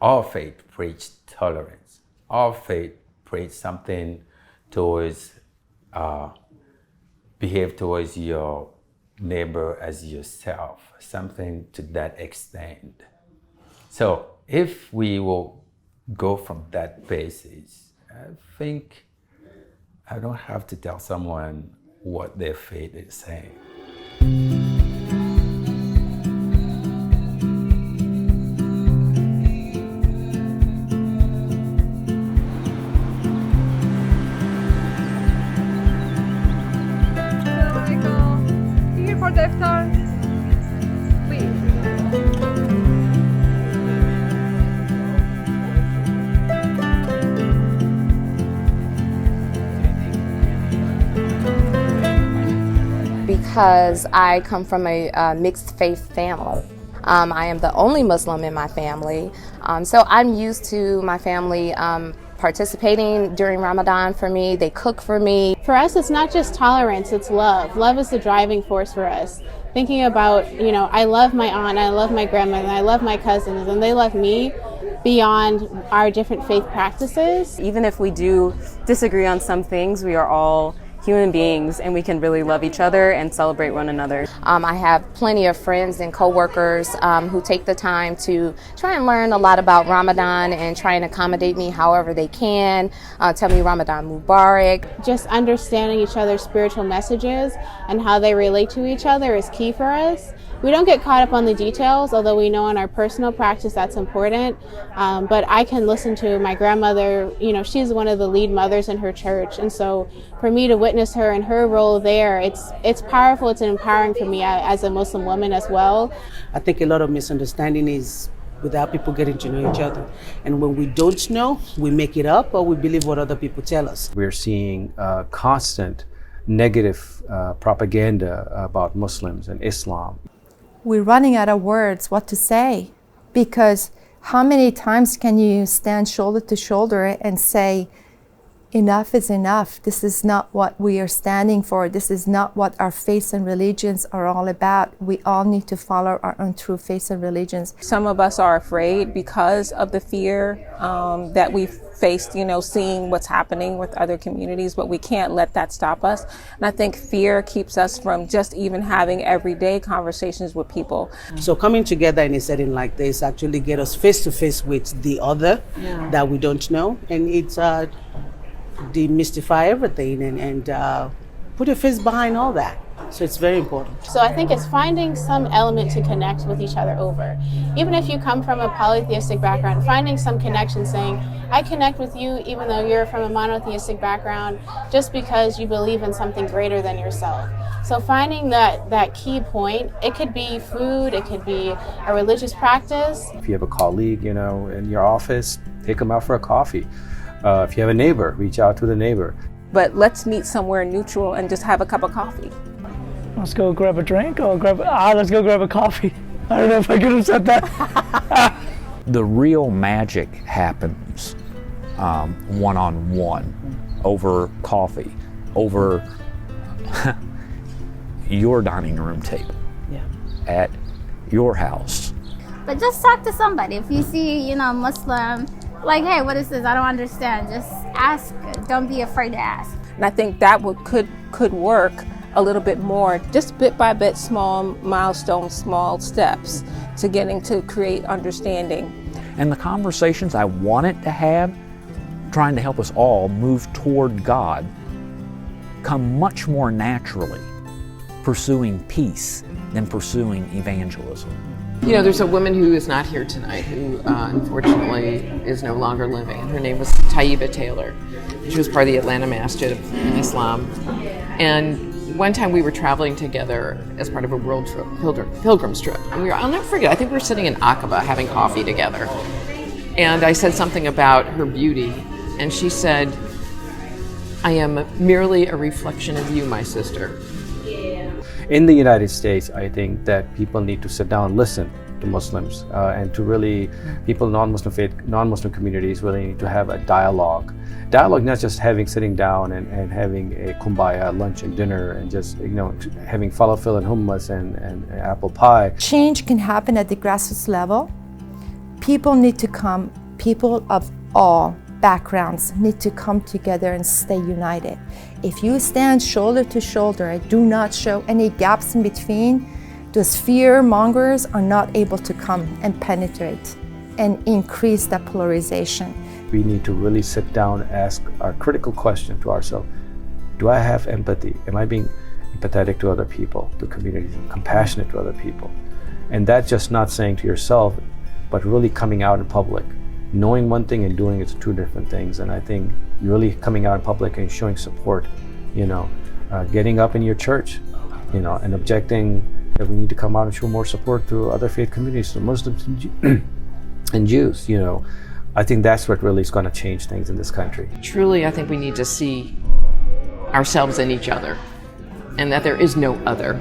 Our faith preach tolerance. Our faith preach something towards behave towards your neighbor as yourself, something to that extent. So if we will go from that basis, I think I don't have to tell someone what their faith is saying. For the iftar, please. Because I come from a mixed faith family. I am the only Muslim in my family, so I'm used to my family participating during Ramadan for me. They cook for me. For us, it's not just tolerance, it's love. Love is the driving force for us. Thinking about, I love my aunt, I love my grandmother, I love my cousins, and they love me beyond our different faith practices. Even if we do disagree on some things, we are all human beings and we can really love each other and celebrate one another. I have plenty of friends and coworkers who take the time to try and learn a lot about Ramadan and try and accommodate me however they can, tell me Ramadan Mubarak. Just understanding each other's spiritual messages and how they relate to each other is key for us. We don't get caught up on the details, although we know in our personal practice that's important. But I can listen to my grandmother, she's one of the lead mothers in her church. And so for me to witness her and her role there, it's powerful, it's empowering for me as a Muslim woman as well. I think a lot of misunderstanding is without people getting to know each other. And when we don't know, we make it up or we believe what other people tell us. We're seeing constant negative propaganda about Muslims and Islam. We're running out of words what to say, because how many times can you stand shoulder to shoulder and say, enough is enough. This is not what we are standing for. This is not what our faiths and religions are all about. We all need to follow our own true faiths and religions. Some of us are afraid because of the fear that we've faced, seeing what's happening with other communities, but we can't let that stop us. And I think fear keeps us from just even having everyday conversations with people. So coming together in a setting like this actually get us face to face with the other that we don't know, and it's demystify everything and put a face behind all that. So it's very important. So I think it's finding some element to connect with each other over. Even if you come from a polytheistic background, finding some connection, saying, I connect with you even though you're from a monotheistic background, just because you believe in something greater than yourself. So finding that key point, it could be food, it could be a religious practice. If you have a colleague, in your office, take them out for a coffee. If you have a neighbor, reach out to the neighbor. But let's meet somewhere neutral and just have a cup of coffee. Let's go grab a drink or let's go grab a coffee. I don't know if I could have said that. The real magic happens one-on-one over coffee, over your dining room table at your house. But just talk to somebody. If you see, Muslim, like, hey, what is this? I don't understand. Just ask. Don't be afraid to ask. And I think that could work a little bit more, just bit by bit, small milestones, small steps to getting to create understanding. And the conversations I wanted to have, trying to help us all move toward God, come much more naturally pursuing peace than pursuing evangelism. There's a woman who is not here tonight who unfortunately is no longer living. Her name was Taiba Taylor. She was part of the Atlanta Masjid of Islam. And one time we were traveling together as part of a world trip, pilgrim's trip. And I'll never forget, I think we were sitting in Aqaba having coffee together. And I said something about her beauty. And she said, I am merely a reflection of you, my sister. In the United States, I think that people need to sit down and listen to Muslims and to really, people, non-Muslim faith, non-Muslim communities really need to have a dialogue. Dialogue, not just sitting down and having a kumbaya lunch and dinner and just, having falafel and hummus and apple pie. Change can happen at the grassroots level. people need to come, people of all backgrounds need to come together and stay united. If you stand shoulder to shoulder and do not show any gaps in between, those fear mongers are not able to come and penetrate and increase that polarization. We need to really sit down and ask our critical question to ourselves. Do I have empathy? Am I being empathetic to other people, to communities, compassionate to other people? And that's just not saying to yourself, but really coming out in public. Knowing one thing and doing it's two different things. And I think really coming out in public and showing support, getting up in your church, and objecting that we need to come out and show more support to other faith communities, to Muslims and Jews. I think that's what really is going to change things in this country. Truly, I think we need to see ourselves in each other, and that there is no other.